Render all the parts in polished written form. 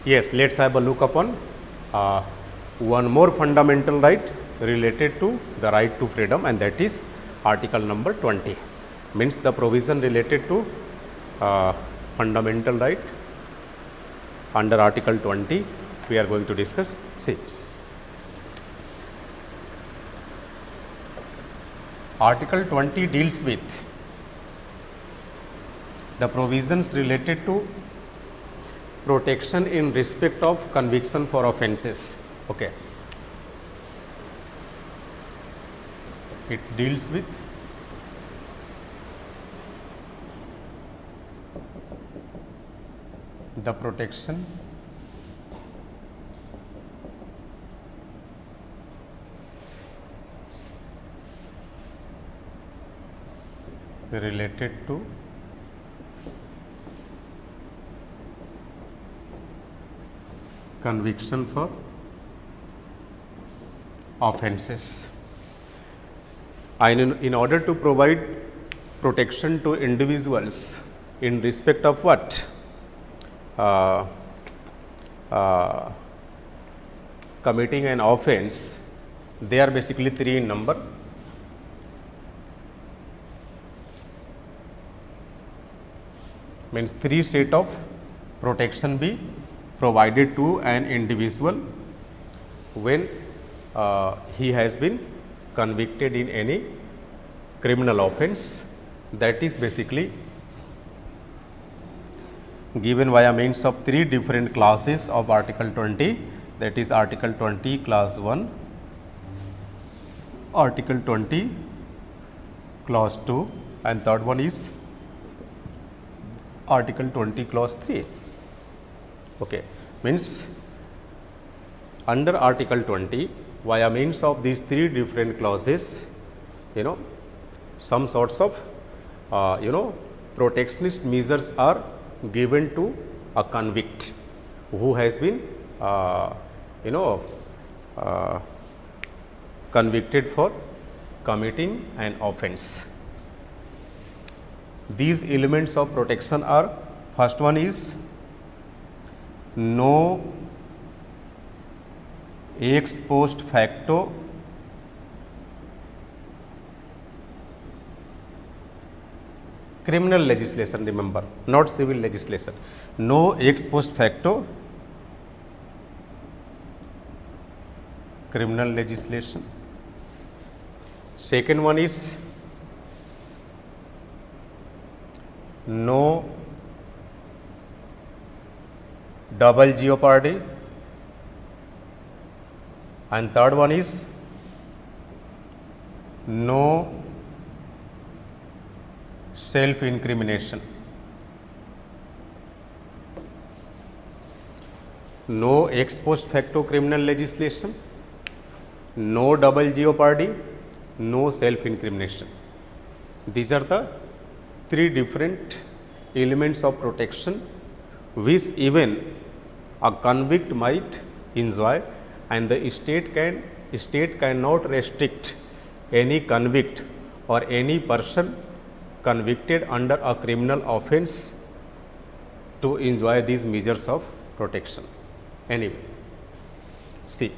Yes, let's have a look upon one more fundamental right related to the right to freedom, and that is article number 20. Means the provision related to fundamental right under article 20 we are going to discuss. See, article 20 deals with the provisions related to protection in respect of conviction for offences. Okay. It deals with the protection related to conviction for offences. And in order to provide protection to individuals in respect of what? Committing an offense, they are basically three in number. Means three set of protection be provided to an individual when he has been convicted in any criminal offense, that is basically given via means of three different classes of article 20, that is article 20 class 1, article 20 clause 2, and third one is article 20 clause 3. Okay. Means under article 20 via means of these three different clauses, some sorts of protectionist measures are given to a convict who has been convicted for committing an offense. These elements of protection are, first one is no ex post facto criminal legislation, remember, not civil legislation. No ex post facto criminal legislation. Second one is no double jeopardy, and third one is no self incrimination. No ex post facto criminal legislation, no double jeopardy, no self incrimination. These are the three different elements of protection which even a convict might enjoy, and the state cannot restrict any convict or any person convicted under a criminal offense to enjoy these measures of protection. Anyway, see,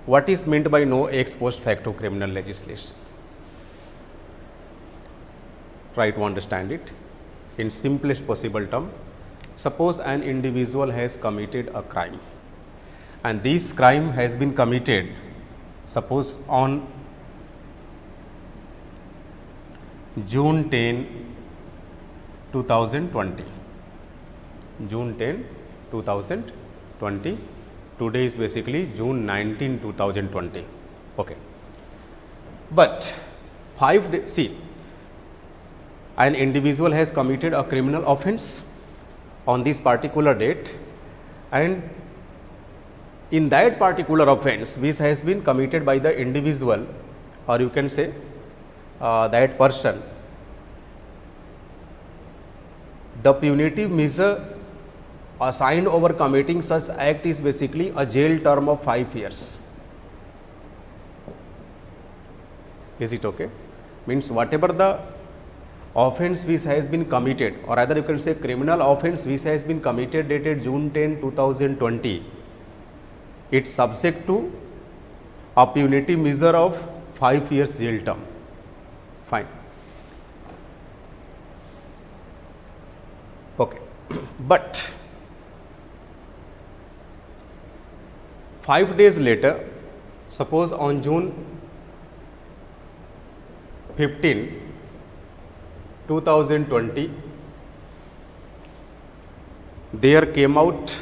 what is meant by no ex post facto criminal legislation? Try to understand it in simplest possible term. Suppose an individual has committed a crime, and this crime has been committed, suppose on June 10, 2020. June 10, 2020. Today is basically June 19, 2020. Okay. But 5 days, see, an individual has committed a criminal offense on this particular date, and in that particular offense which has been committed by the individual, or you can say that person, the punitive measure assigned over committing such act is basically a jail term of 5 years. Is it okay? Means whatever the offense which has been committed, or rather you can say criminal offense which has been committed dated June 10, 2020, it's subject to a punitive measure of 5 years jail term. Fine. Okay. But 5 days later, suppose on June 15, 2020, there came out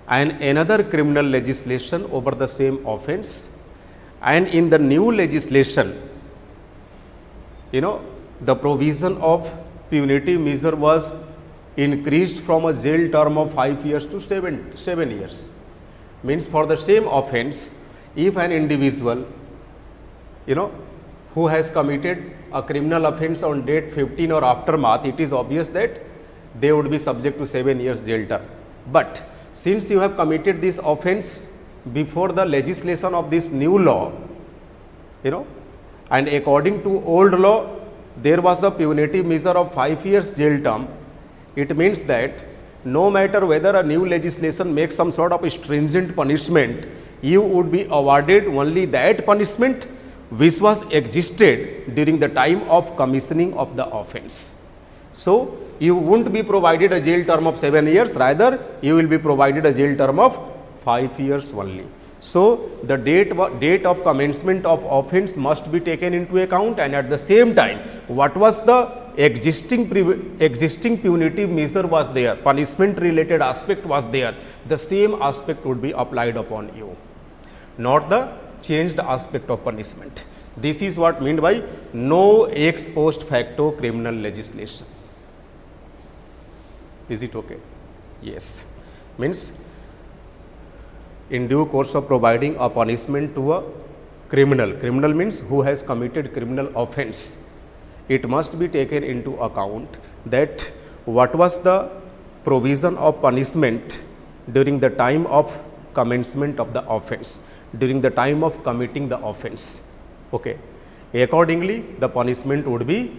another criminal legislation over the same offense, and in the new legislation, the provision of punitive measure was increased from a jail term of 5 years to 7 years. Means for the same offense, if an individual, who has committed a criminal offense on date 15 or aftermath, it is obvious that they would be subject to 7 years jail term. But since you have committed this offense before the legislation of this new law, and according to old law, there was a punitive measure of 5 years jail term, it means that no matter whether a new legislation makes some sort of stringent punishment, you would be awarded only that punishment which was existed during the time of commissioning of the offense. So, you won't be provided a jail term of 7 years, rather you will be provided a jail term of 5 years only. So, the date of commencement of offense must be taken into account, and at the same time, what was the existing punitive measure was there, punishment related aspect was there, the same aspect would be applied upon you, not the changed aspect of punishment. This is what meant by no ex post facto criminal legislation. Is it okay? Yes. Means in due course of providing a punishment to a criminal means who has committed criminal offense, it must be taken into account that what was the provision of punishment during the time of commencement of the offense, during the time of committing the offense. Okay. Accordingly, the punishment would be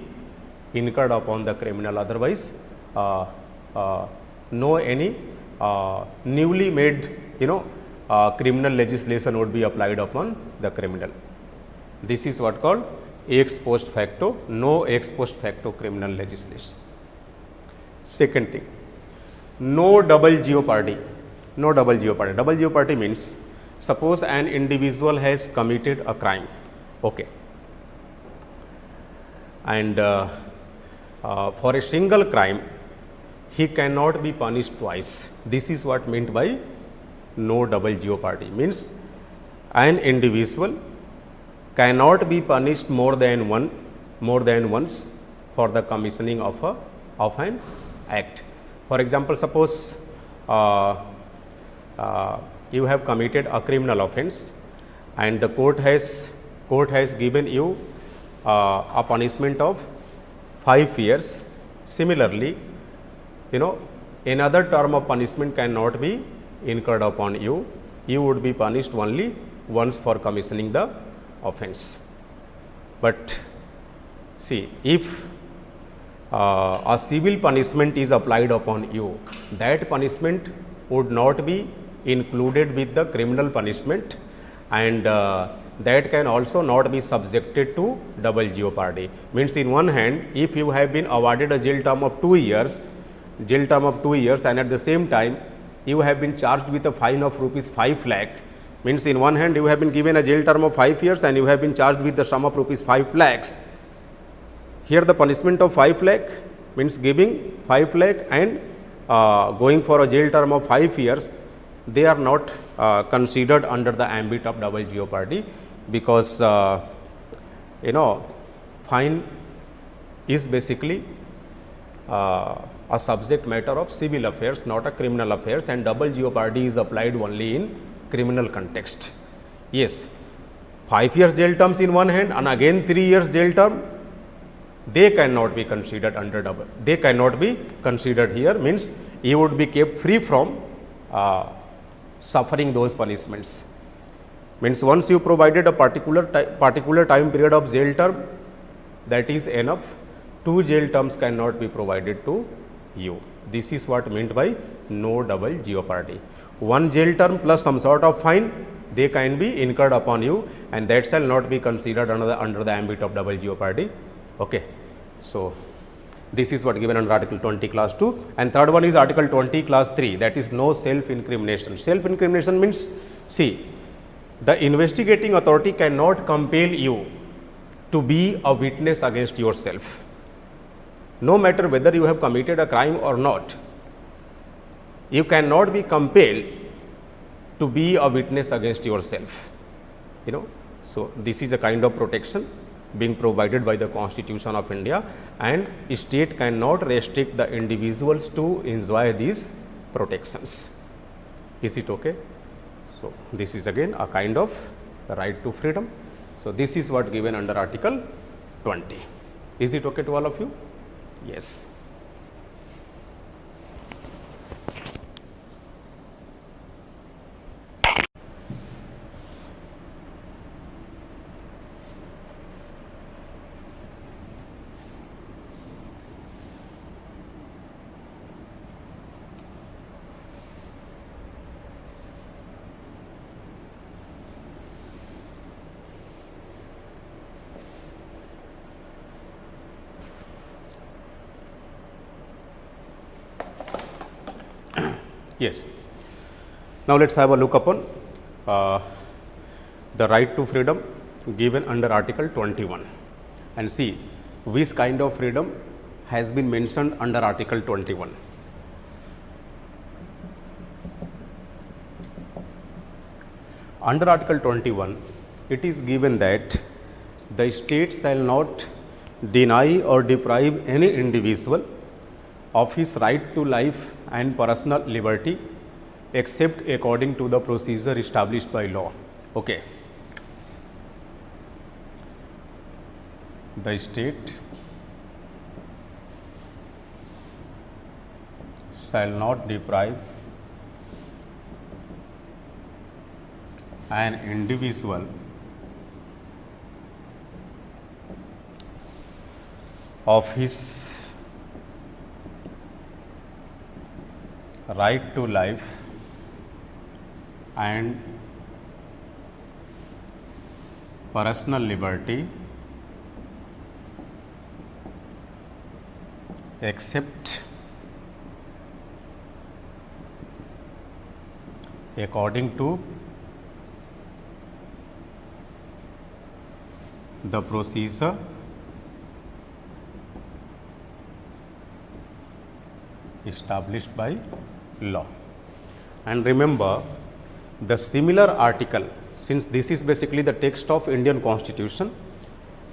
incurred upon the criminal. Otherwise, no any newly made criminal legislation would be applied upon the criminal. This is what called ex post facto, no ex post facto criminal legislation. Second thing, no double jeopardy. No double jeopardy. Double jeopardy means suppose an individual has committed a crime, okay, and for a single crime he cannot be punished twice. This is what meant by no double jeopardy. Means an individual cannot be punished more than once for the commissioning of an act. For example, suppose you have committed a criminal offense and the court has given you a punishment of 5 years. Similarly, another term of punishment cannot be incurred upon you. You would be punished only once for commissioning the offense. But see, if a civil punishment is applied upon you, that punishment would not be included with the criminal punishment, and that can also not be subjected to double jeopardy. Means in one hand, if you have been awarded a jail term of 2 years, and at the same time you have been charged with a fine of rupees 5 lakh, means in one hand you have been given a jail term of 5 years and you have been charged with the sum of rupees 5 lakhs. Here the punishment of 5 lakh means giving 5 lakh and going for a jail term of 5 years, they are not considered under the ambit of double jeopardy, because fine is basically a subject matter of civil affairs, not a criminal affairs, and double jeopardy is applied only in criminal context. Yes, 5 years jail terms in one hand and again 3 years jail term, they cannot be considered under double. They cannot be considered here, means you would be kept free from suffering those punishments. Means once you provided a particular time period of jail term, that is enough two jail terms cannot be provided to you. This is what meant by no double jeopardy. One jail term plus some sort of fine, they can be incurred upon you, and that shall not be considered under the ambit of double jeopardy. Okay. So, this is what given under Article 20 class 2, and third one is Article 20 class 3, that is no self incrimination. Self incrimination means, see, the investigating authority cannot compel you to be a witness against yourself, no matter whether you have committed a crime or not. You cannot be compelled to be a witness against yourself, you know. So, this is a kind of protection being provided by the Constitution of India, and state cannot restrict the individuals to enjoy these protections. Is it okay? So, this is again a kind of right to freedom. So, this is what given under Article 20. Is it okay to all of you? Yes. Yes. Now, let us have a look upon the right to freedom given under Article 21 and see which kind of freedom has been mentioned under Article 21. Under Article 21, it is given that the state shall not deny or deprive any individual of his right to life and personal liberty except according to the procedure established by law. Okay. The state shall not deprive an individual of his right to life and personal liberty except according to the procedure established by law. And remember, the similar article, since this is basically the text of Indian Constitution,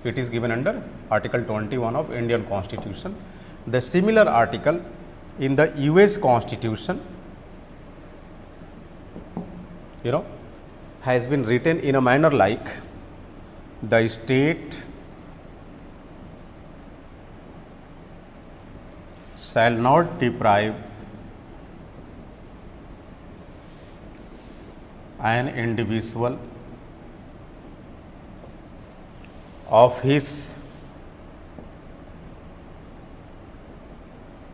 it is given under Article 21 of Indian Constitution. The similar article in the US Constitution, has been written in a manner like the state shall not deprive an individual of his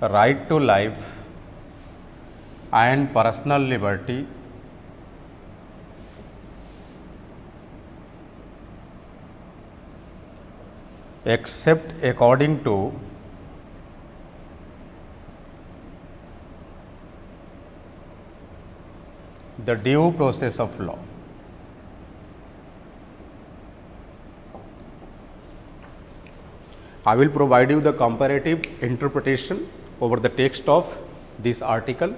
right to life and personal liberty except according to the due process of law. I will provide you the comparative interpretation over the text of this article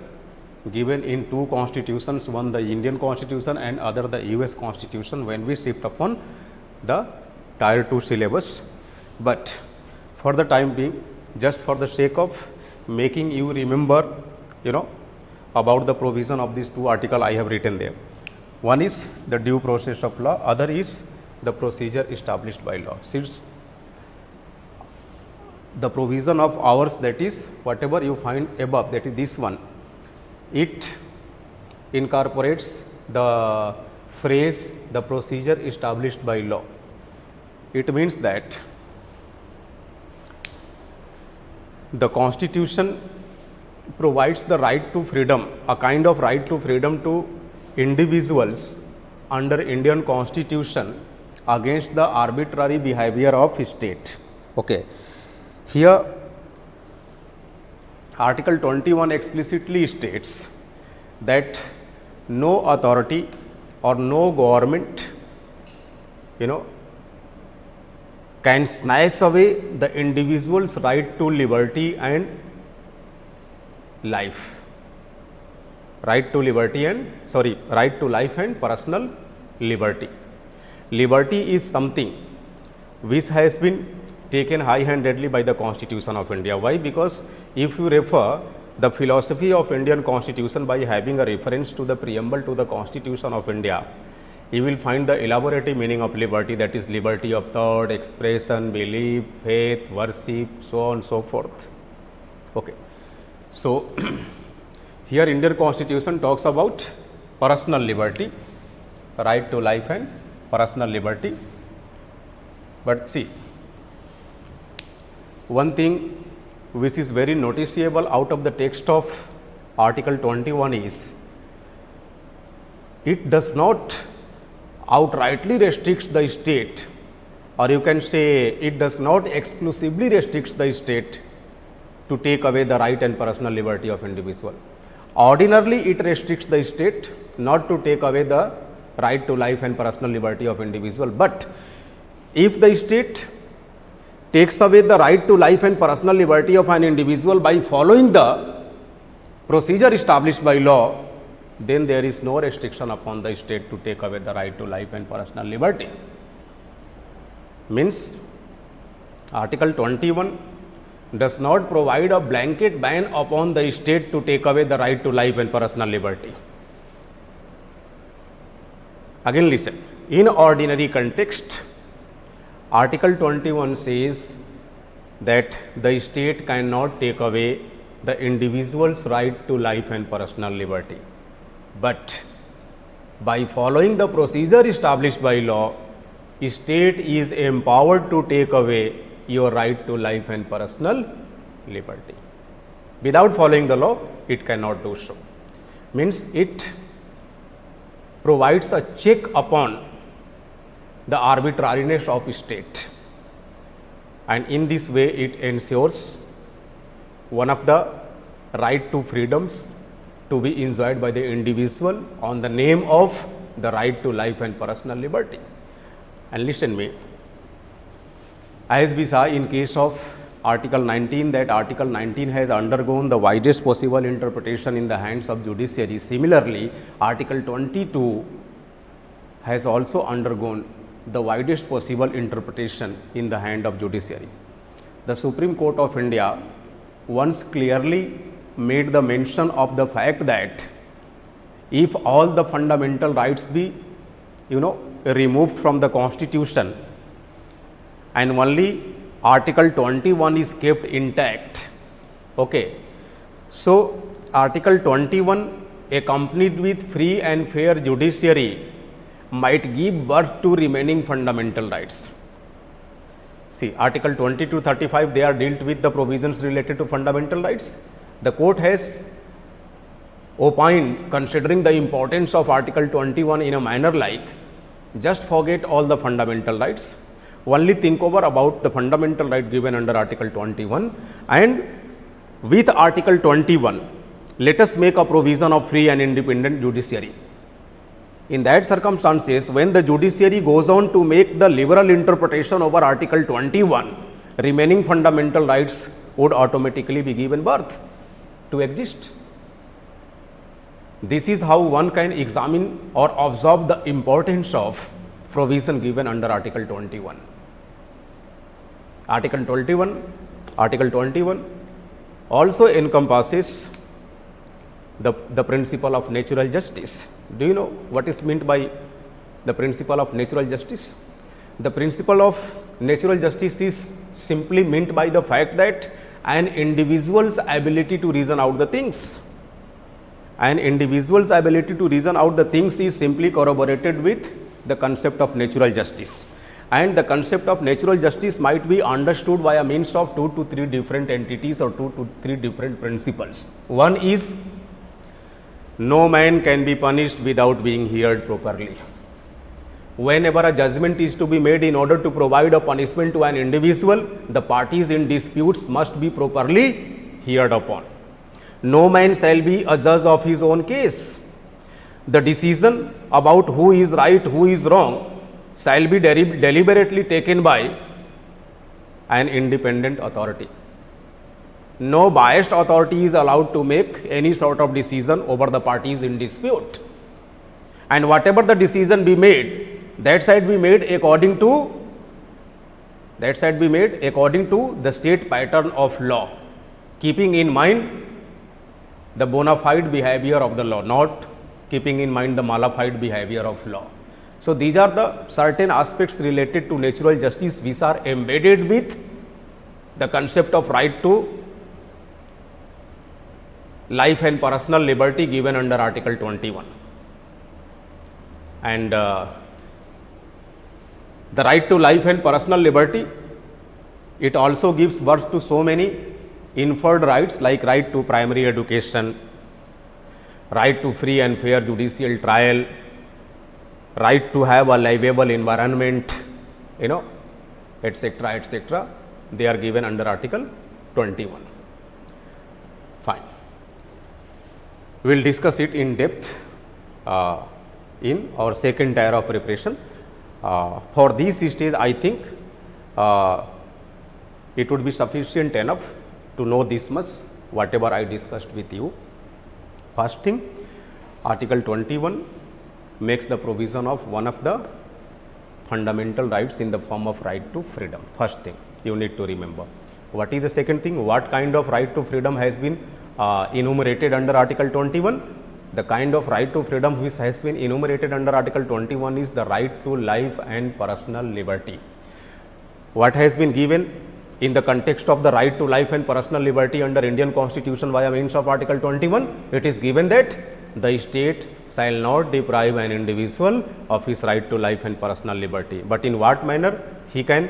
given in two constitutions, one the Indian Constitution and other the US Constitution, when we shift upon the Tier 2 syllabus. But for the time being, just for the sake of making you remember, about the provision of these two articles I have written there. One is the due process of law, other is the procedure established by law. Since the provision of ours, that is whatever you find above, that is this one, it incorporates the phrase the procedure established by law. It means that the Constitution provides the right to freedom, a kind of right to freedom to individuals under Indian Constitution against the arbitrary behavior of state. Okay. Here Article 21 explicitly states that no authority or no government, can snatch away the individual's right to liberty and life. Right to life and personal liberty. Liberty is something which has been taken high-handedly by the Constitution of India. Why? Because if you refer the philosophy of Indian Constitution by having a reference to the preamble to the Constitution of India, you will find the elaborative meaning of liberty, that is liberty of thought, expression, belief, faith, worship, so on and so forth. Okay. So, here Indian Constitution talks about personal liberty, right to life and personal liberty. But see, one thing which is very noticeable out of the text of Article 21 is, it does not outrightly restricts the state, or you can say it does not exclusively restricts the state to take away the right and personal liberty of individual. Ordinarily, it restricts the state not to take away the right to life and personal liberty of individual. But if the state takes away the right to life and personal liberty of an individual by following the procedure established by law, then there is no restriction upon the state to take away the right to life and personal liberty. Means Article 21 does not provide a blanket ban upon the state to take away the right to life and personal liberty. Again listen, in ordinary context, Article 21 says that the state cannot take away the individual's right to life and personal liberty. But by following the procedure established by law, state is empowered to take away your right to life and personal liberty. Without following the law, it cannot do so. Means it provides a check upon the arbitrariness of state, and in this way it ensures one of the right to freedoms to be enjoyed by the individual on the name of the right to life and personal liberty. And listen me, as we saw in case of Article 19, that Article 19 has undergone the widest possible interpretation in the hands of judiciary. Similarly, Article 22 has also undergone the widest possible interpretation in the hand of judiciary. The Supreme Court of India once clearly made the mention of the fact that if all the fundamental rights be removed from the Constitution and only Article 21 is kept intact. Okay. So, Article 21 accompanied with free and fair judiciary might give birth to remaining fundamental rights. See, Article 20 to 35, they are dealt with the provisions related to fundamental rights. The court has opined, considering the importance of Article 21 in a manner like, just forget all the fundamental rights, only think over about the fundamental right given under Article 21, and with Article 21, let us make a provision of free and independent judiciary. In that circumstances, when the judiciary goes on to make the liberal interpretation over Article 21, remaining fundamental rights would automatically be given birth to exist. This is how one can examine or observe the importance of provision given under Article 21. Article 21 also encompasses the principle of natural justice. Do you know what is meant by the principle of natural justice? The principle of natural justice is simply meant by the fact that an individual's ability to reason out the things. An individual's ability to reason out the things is simply corroborated with the concept of natural justice. and the concept of natural justice might be understood by a means of 2 to 3 different entities or 2 to 3 different principles. One is, no man can be punished without being heard properly. Whenever a judgment is to be made in order to provide a punishment to an individual, the parties in disputes must be properly heard upon. No man shall be a judge of his own case. The decision about who is right, who is wrong, shall be deliberately taken by an independent authority. No biased authority is allowed to make any sort of decision over the parties in dispute. And whatever the decision be made, that shall be made according to the state pattern of law, keeping in mind the bona fide behavior of the law, not keeping in mind the mala-fide behavior of law. So, these are the certain aspects related to natural justice which are embedded with the concept of right to life and personal liberty given under Article 21. And the right to life and personal liberty, it also gives birth to so many inferred rights like right to primary education, right to free and fair judicial trial, right to have a livable environment, etc., etc. They are given under Article 21. Fine. We will discuss it in depth in our second tier of preparation. For this stage, I think it would be sufficient enough to know this much, whatever I discussed with you. First thing, Article 21 makes the provision of one of the fundamental rights in the form of right to freedom. First thing you need to remember. What is the second thing? What kind of right to freedom has been enumerated under Article 21? The kind of right to freedom which has been enumerated under Article 21 is the right to life and personal liberty. What has been given in the context of the right to life and personal liberty under Indian Constitution via means of Article 21? It is given that the state shall not deprive an individual of his right to life and personal liberty. But in what manner he can,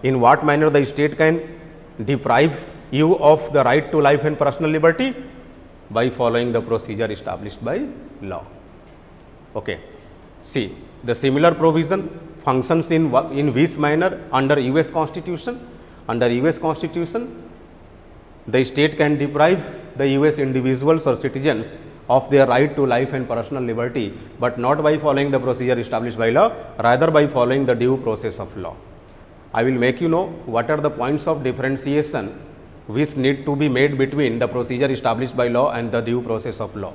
in what manner the state can deprive you of the right to life and personal liberty? By following the procedure established by law. Okay. See, the similar provision functions in which manner under US Constitution? Under US Constitution, the state can deprive the US individuals or citizens of their right to life and personal liberty, but not by following the procedure established by law, rather by following the due process of law. I will make you know what are the points of differentiation which need to be made between the procedure established by law and the due process of law.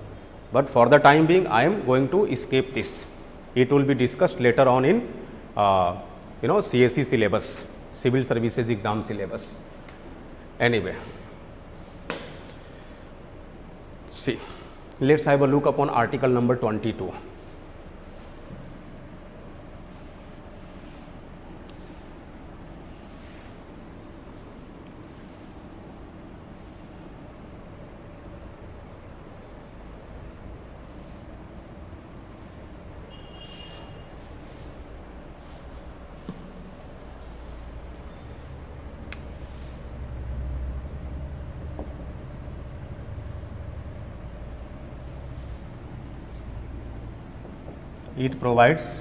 But for the time being, I am going to escape this. It will be discussed later on in CSE syllabus, Civil Services Exam syllabus. Anyway, see, let's have a look upon article number 22. It provides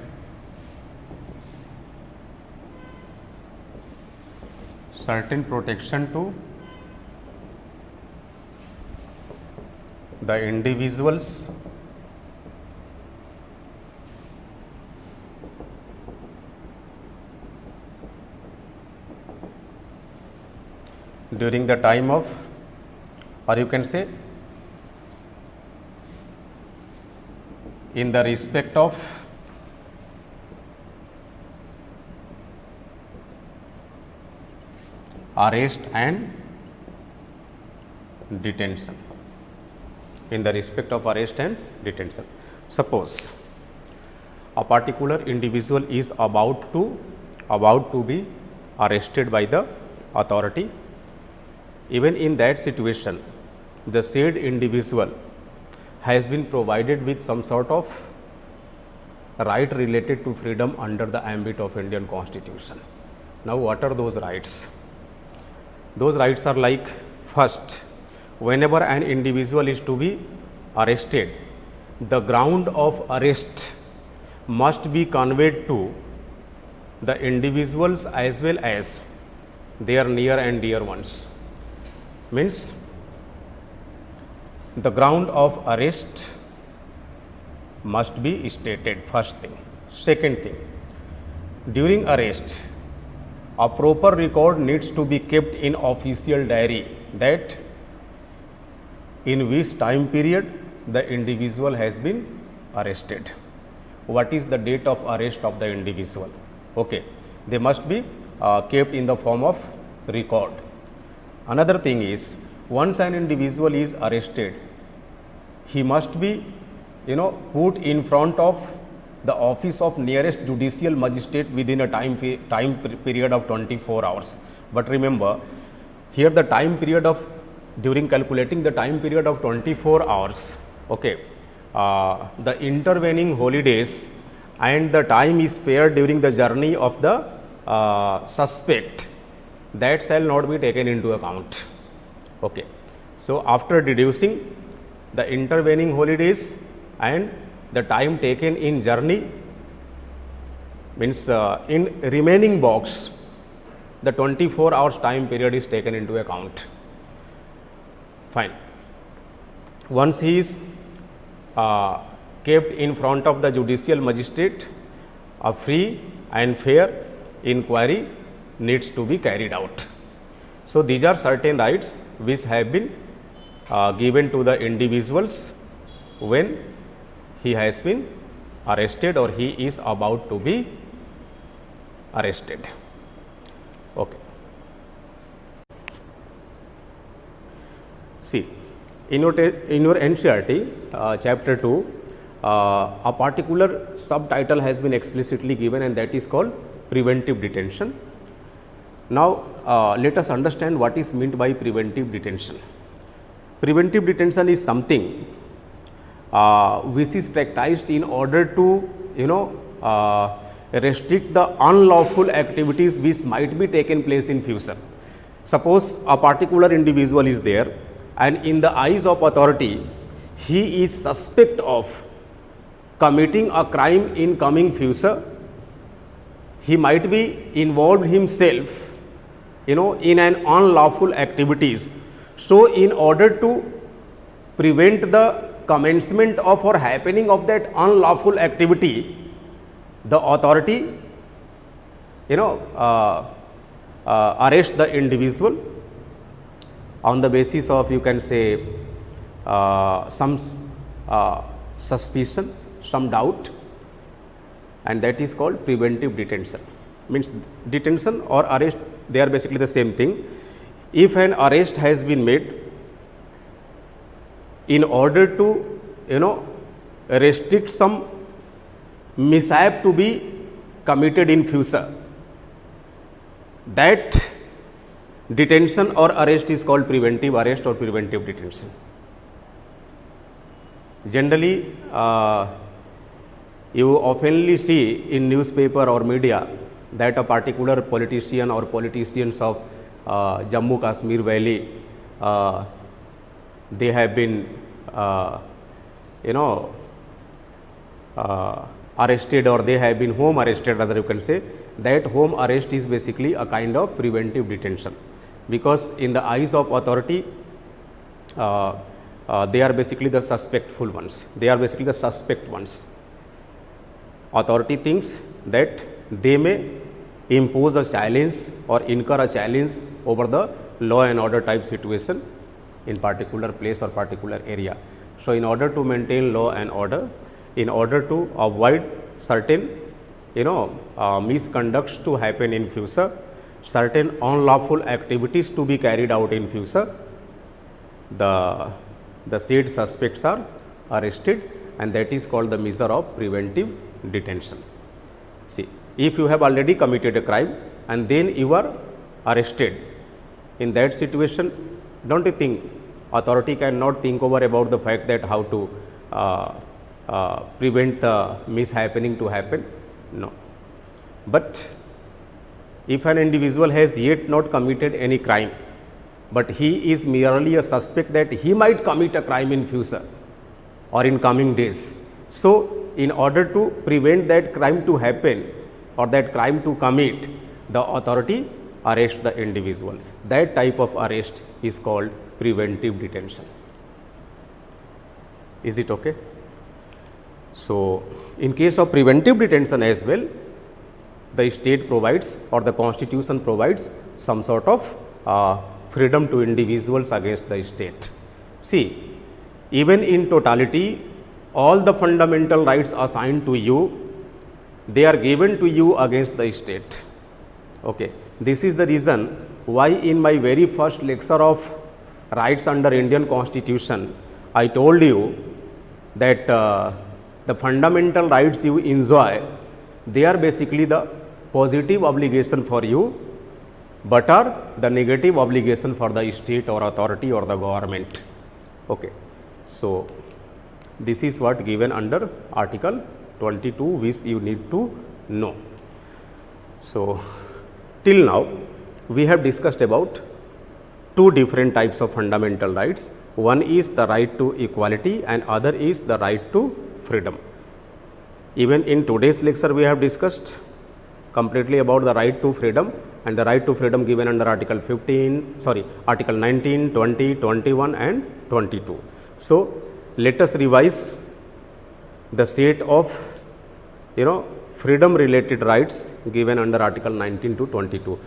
certain protection to the individuals during the time of, or you can say in the respect of arrest and detention. In the respect of arrest and detention. Suppose a particular individual is about to be arrested by the authority. Even in that situation, the said individual has been provided with some sort of right related to freedom under the ambit of Indian Constitution. Now, what are those rights? Those rights are like, first, whenever an individual is to be arrested, the ground of arrest must be conveyed to the individuals as well as their near and dear ones. Means the ground of arrest must be stated, first thing. Second thing, during arrest, a proper record needs to be kept in official diary that in which time period the individual has been arrested. What is the date of arrest of the individual? Okay, they must be kept in the form of record. Another thing is, once an individual is arrested, he must be put in front of the office of nearest judicial magistrate within a time period of 24 hours. But remember, here the time period of, during calculating the time period of 24 hours, okay, the intervening holidays and the time is spared during the journey of the suspect, that shall not be taken into account. Okay. So, after deducing the intervening holidays and the time taken in journey, means in remaining box the 24 hours time period is taken into account. Fine. Once he is kept in front of the judicial magistrate, a free and fair inquiry needs to be carried out. So, these are certain rights which have been given to the individuals when he has been arrested or he is about to be arrested. Okay. See, in your NCERT chapter 2, a particular subtitle has been explicitly given, and that is called preventive detention. Now, let us understand what is meant by preventive detention. Preventive detention is something which is practiced in order to restrict the unlawful activities which might be taken place in future. Suppose a particular individual is there, and in the eyes of authority he is suspect of committing a crime in coming future. He might be involved himself in an unlawful activities. So, in order to prevent the commencement of or happening of that unlawful activity, the authority arrest the individual on the basis of, you can say, some suspicion, some doubt, and that is called preventive detention. Means detention or arrest, they are basically the same thing. If an arrest has been made in order to restrict some mishap to be committed in future, that detention or arrest is called preventive arrest or preventive detention. Generally, you oftenly see in newspaper or media that a particular politician or politicians of Jammu Kashmir Valley, they have been arrested, or they have been home arrested, rather you can say. That home arrest is basically a kind of preventive detention, because in the eyes of authority they are basically the suspectful ones. They are basically the suspect ones. Authority thinks that they may impose a challenge or incur a challenge over the law and order type situation in particular place or particular area. So, in order to maintain law and order, in order to avoid certain misconducts to happen in future, certain unlawful activities to be carried out in future, the said suspects are arrested, and that is called the measure of preventive detention. See, if you have already committed a crime and then you are arrested, in that situation, don't you think authority cannot think over about the fact that how to prevent the mishappening to happen? No. But if an individual has yet not committed any crime, but he is merely a suspect that he might commit a crime in future or in coming days. So, in order to prevent that crime to happen or that crime to commit, the authority arrests the individual. That type of arrest is called preventive detention. Is it okay? So, in case of preventive detention as well, the state provides or the constitution provides some sort of freedom to individuals against the state. See, even in totality, all the fundamental rights assigned to you, they are given to you against the state. Okay. This is the reason why in my very first lecture of rights under Indian Constitution, I told you that the fundamental rights you enjoy, they are basically the positive obligation for you, but are the negative obligation for the state or authority or the government. Okay. So, this is what given under Article 22, which you need to know. So, till now we have discussed about two different types of fundamental rights. One is the right to equality and other is the right to freedom. Even in today's lecture we have discussed completely about the right to freedom, and the right to freedom given under Article 19, 20, 21 and 22. So, let us revise the set of freedom related rights given under Article 19 to 22.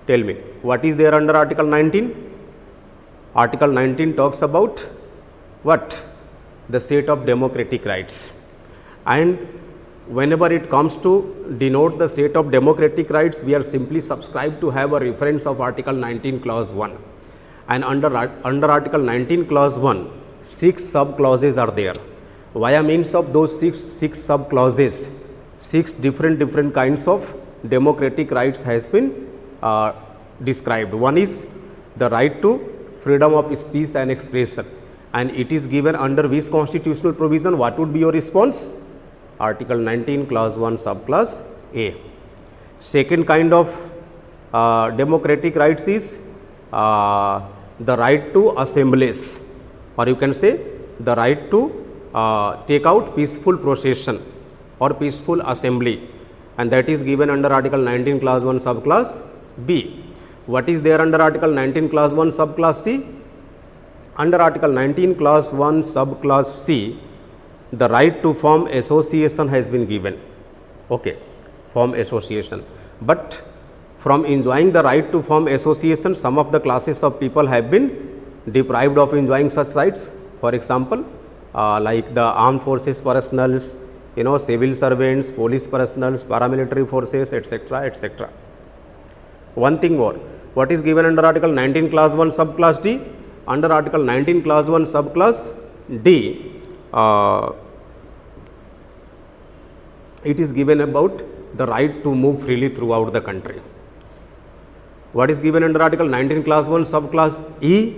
Tell me, what is there under Article 19? Article 19 talks about what? The set of democratic rights. And whenever it comes to denote the set of democratic rights, we are simply subscribed to have a reference of Article 19 clause 1. And under Article 19 clause 1, 6 sub clauses are there. Via means of those six sub clauses, 6 different kinds of democratic rights has been described. One is the right to freedom of speech and expression, and it is given under which constitutional provision? What would be your response? Article 19 clause 1 subclause A. Second kind of democratic rights is the right to assemblies, or you can say the right to take out peaceful procession or peaceful assembly, and that is given under Article 19 clause 1 subclause B. What is there under Article 19 clause 1 subclause C? Under Article 19 clause 1 subclause C, the right to form association has been given. Okay, form association. But from enjoying the right to form association, some of the classes of people have been deprived of enjoying such rights. For example, like the armed forces personnel, civil servants, police personnel, paramilitary forces, etc., etc. One thing more, what is given under Article 19 clause 1 subclause D? Under Article 19 clause 1 subclause D, it is given about the right to move freely throughout the country. What is given under Article 19 clause 1 subclause E?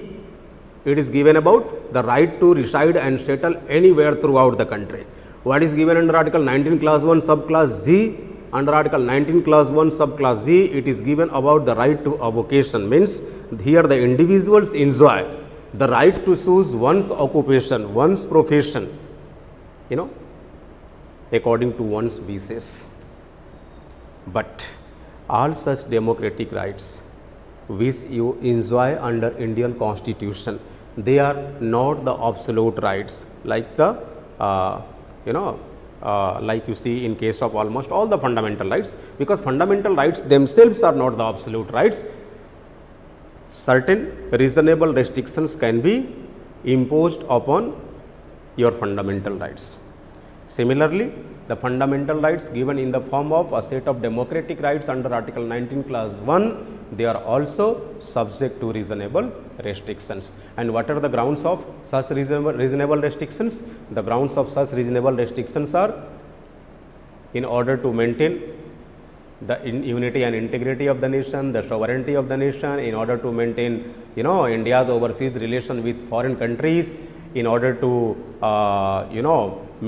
It is given about the right to reside and settle anywhere throughout the country. What is given under Article 19 clause 1 subclause G? Under Article 19 clause 1 subclause G, it is given about the right to avocation. Means here the individuals enjoy the right to choose one's occupation, one's profession, according to one's wishes. But all such democratic rights which you enjoy under Indian Constitution, they are not the absolute rights like the like you see in case of almost all the fundamental rights, because fundamental rights themselves are not the absolute rights. Certain reasonable restrictions can be imposed upon your fundamental rights. Similarly, the fundamental rights given in the form of a set of democratic rights under Article 19 clause 1, they are also subject to reasonable restrictions. And what are the grounds of such reasonable restrictions? The grounds of such reasonable restrictions are in order to maintain the unity and integrity of the nation, the sovereignty of the nation, in order to maintain India's overseas relation with foreign countries, in order to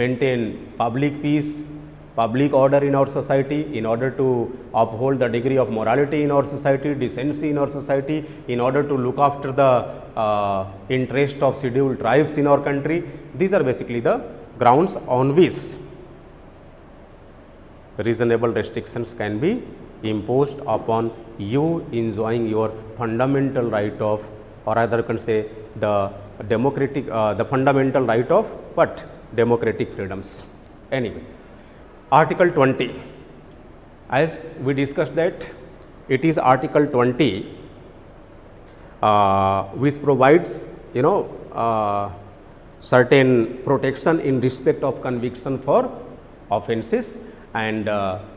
maintain public peace, public order in our society, in order to uphold the degree of morality in our society, decency in our society, in order to look after the interest of scheduled tribes in our country. These are basically the grounds on which reasonable restrictions can be imposed upon you enjoying your fundamental right of, or rather you can say the democratic, the fundamental right of what? Democratic freedoms. Anyway, Article 20, as we discussed that it is Article 20 which provides certain protection in respect of conviction for offences, and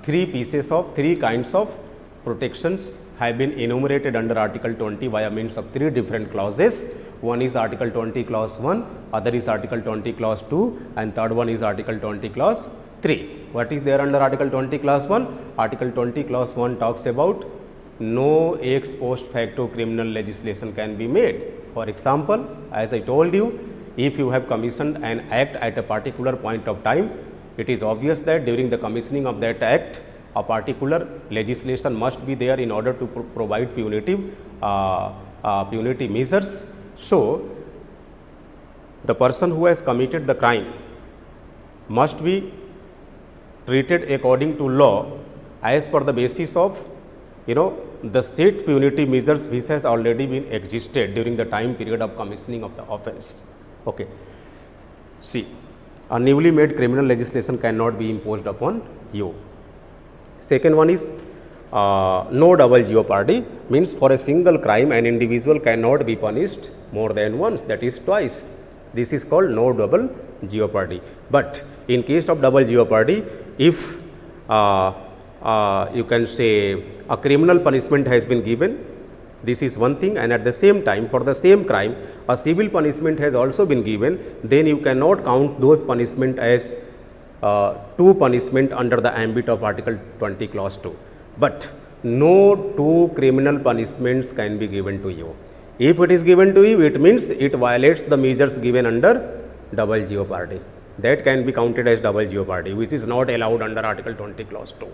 three kinds of protections have been enumerated under Article 20 via means of three different clauses. One is Article 20 clause 1, other is Article 20 clause 2, and third one is Article 20 clause 3. What is there under Article 20 clause 1? Article 20 clause 1 talks about no ex post facto criminal legislation can be made. For example, as I told you, if you have commissioned an act at a particular point of time, it is obvious that during the commissioning of that act, a particular legislation must be there in order to provide punitive measures. So, the person who has committed the crime must be treated according to law as per the basis of the state punitive measures which has already been existed during the time period of commissioning of the offence. Okay. See, a newly made criminal legislation cannot be imposed upon you. Second one is no double jeopardy, means for a single crime an individual cannot be punished more than once, that is twice. This is called no double jeopardy. But in case of double jeopardy, if you can say a criminal punishment has been given, this is one thing, and at the same time for the same crime a civil punishment has also been given, then you cannot count those punishment as two punishment under the ambit of Article 20 clause 2. But no two criminal punishments can be given to you. If it is given to you, it means it violates the measures given under double jeopardy. That can be counted as double jeopardy, which is not allowed under Article 20 clause 2.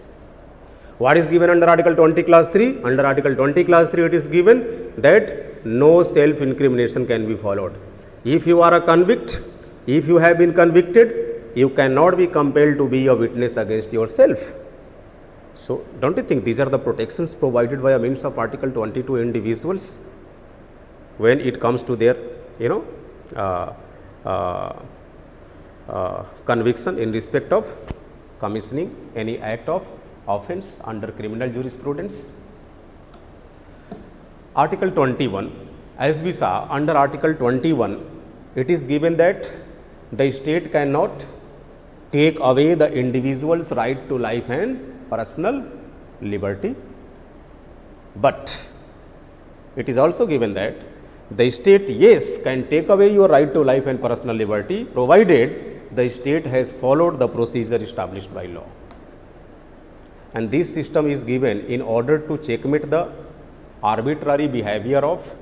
What is given under Article 20 clause 3? Under Article 20 clause 3 it is given that no self incrimination can be followed. If you are a convict, if you have been convicted, you cannot be compelled to be a witness against yourself. So, don't you think these are the protections provided by a means of Article 20 to individuals when it comes to their conviction in respect of commissioning any act of offence under criminal jurisprudence? Article 21, as we saw under Article 21, it is given that the state cannot take away the individual's right to life and personal liberty, but it is also given that the state, yes, can take away your right to life and personal liberty provided the state has followed the procedure established by law. And this system is given in order to checkmate the arbitrary behavior of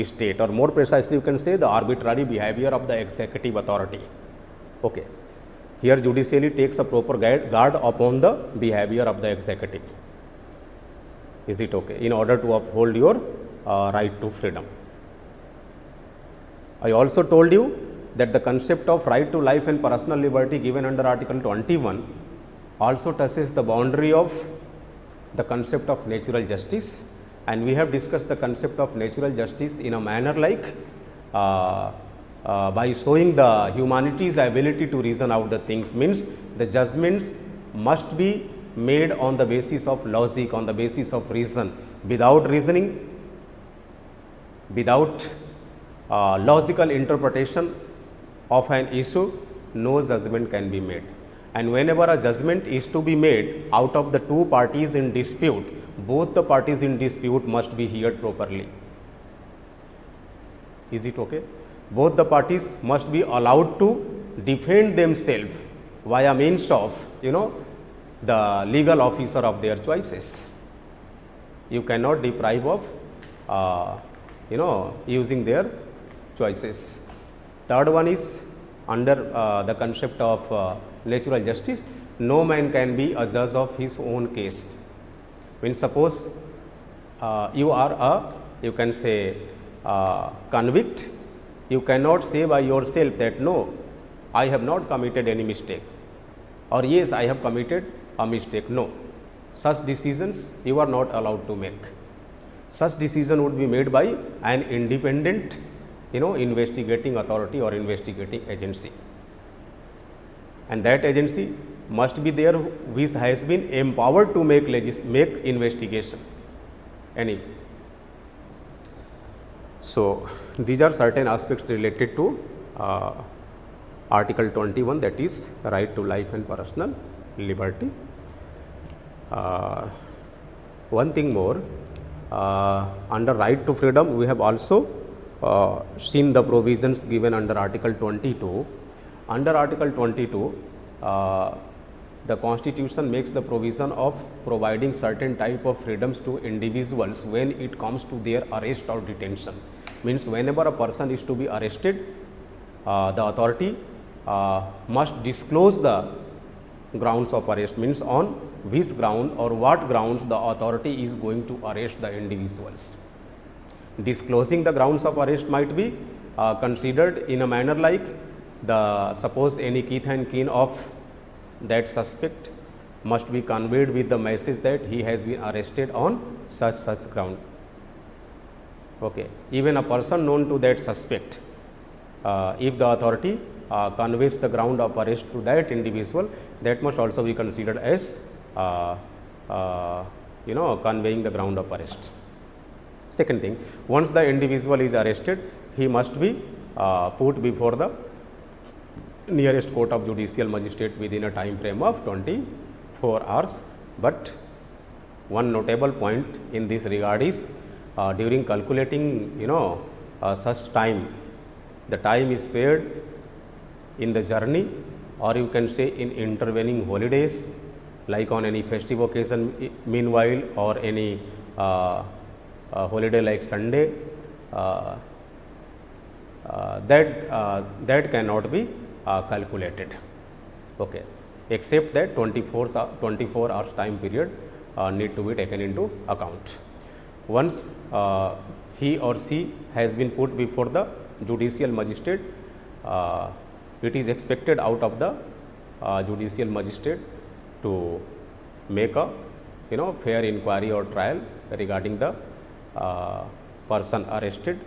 state, or more precisely you can say the arbitrary behavior of the executive authority. Okay. Here judiciary takes a proper guard upon the behavior of the executive. Is it okay? In order to uphold your right to freedom. I also told you that the concept of right to life and personal liberty given under Article 21 also touches the boundary of the concept of natural justice, and we have discussed the concept of natural justice in a manner like by showing the humanity's ability to reason out the things, means the judgments must be made on the basis of logic, on the basis of reason. Without reasoning, without logical interpretation of an issue, no judgment can be made. And whenever a judgment is to be made out of the two parties in dispute, both the parties in dispute must be heard properly. Is it okay? Both the parties must be allowed to defend themselves via means of the legal officer of their choices. You cannot deprive of using their choices. Third one is under the concept of natural justice, no man can be a judge of his own case. When suppose you are a, you can say, convict, you cannot say by yourself that no, I have not committed any mistake, or yes, I have committed a mistake. No, such decisions you are not allowed to make. Such decision would be made by an independent, investigating authority or investigating agency, and that agency must be there which has been empowered to make investigation. Anyway, so these are certain aspects related to Article 21, that is right to life and personal liberty. One thing more, under right to freedom, we have also seen the provisions given under Article 22. Under Article 22, the Constitution makes the provision of providing certain type of freedoms to individuals when it comes to their arrest or detention. Means whenever a person is to be arrested, the authority must disclose the grounds of arrest, means on which ground or what grounds the authority is going to arrest the individuals. Disclosing the grounds of arrest might be considered in a manner like suppose any kith and kin of that suspect must be conveyed with the message that he has been arrested on such ground. Okay. Even a person known to that suspect, if the authority conveys the ground of arrest to that individual, that must also be considered as conveying the ground of arrest. Second thing, once the individual is arrested, he must be put before the nearest court of judicial magistrate within a time frame of 24 hours. But one notable point in this regard is during calculating such time, the time is spared in the journey, or you can say in intervening holidays, like on any festive occasion meanwhile, or any holiday like Sunday, that cannot be calculated. Okay. Except that 24 hours time period need to be taken into account. Once he or she has been put before the judicial magistrate, it is expected out of the judicial magistrate to make a fair inquiry or trial regarding the person arrested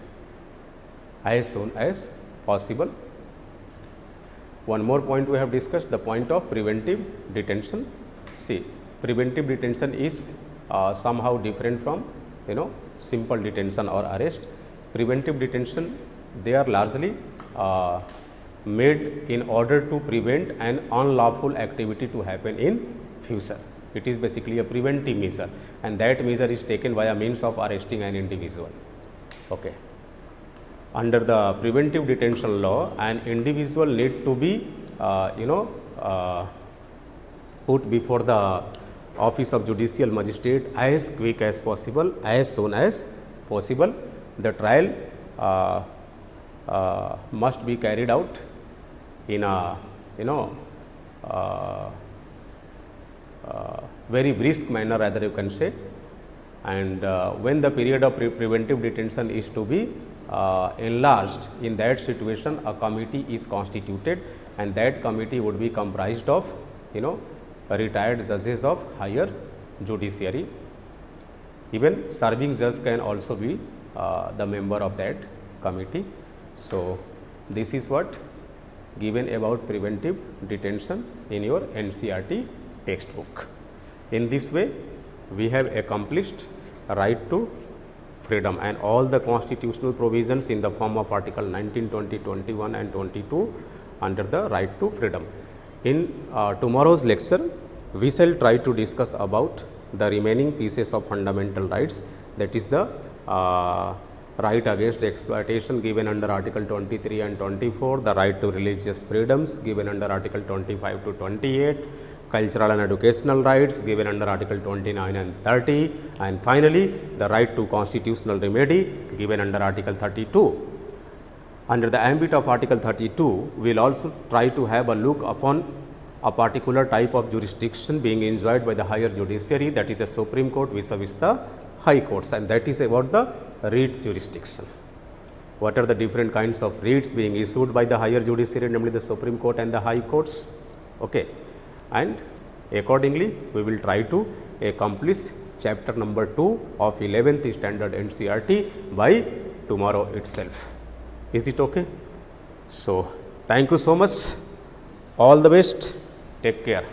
as soon as possible. One more point we have discussed, the point of preventive detention. See, preventive detention is somehow different from simple detention or arrest. Preventive detention, they are largely made in order to prevent an unlawful activity to happen in future. It is basically a preventive measure, and that measure is taken by a means of arresting an individual. Okay. Under the preventive detention law, an individual need to be put before the office of judicial magistrate as quick as possible, as soon as possible. The trial must be carried out in a very brisk manner, rather you can say, and when the period of preventive detention is to be enlarged, in that situation a committee is constituted, and that committee would be comprised of retired judges of higher judiciary. Even serving judge can also be the member of that committee. So this is what given about preventive detention in your NCERT textbook. In this way, we have accomplished right to freedom and all the constitutional provisions in the form of Article 19, 20, 21 and 22 under the right to freedom. In tomorrow's lecture, we shall try to discuss about the remaining pieces of fundamental rights, that is the right against exploitation given under Article 23 and 24, the right to religious freedoms given under Article 25 to 28, cultural and educational rights given under Article 29 and 30, and finally the right to constitutional remedy given under Article 32. Under the ambit of Article 32, we will also try to have a look upon a particular type of jurisdiction being enjoyed by the higher judiciary, that is the Supreme Court vis-a-vis the high courts, and that is about the writ jurisdiction. What are the different kinds of writs being issued by the higher judiciary, namely the Supreme Court and the high courts. Okay. And accordingly, we will try to accomplish chapter number 2 of 11th standard NCERT by tomorrow itself. Is it okay? So, thank you so much. All the best. Take care.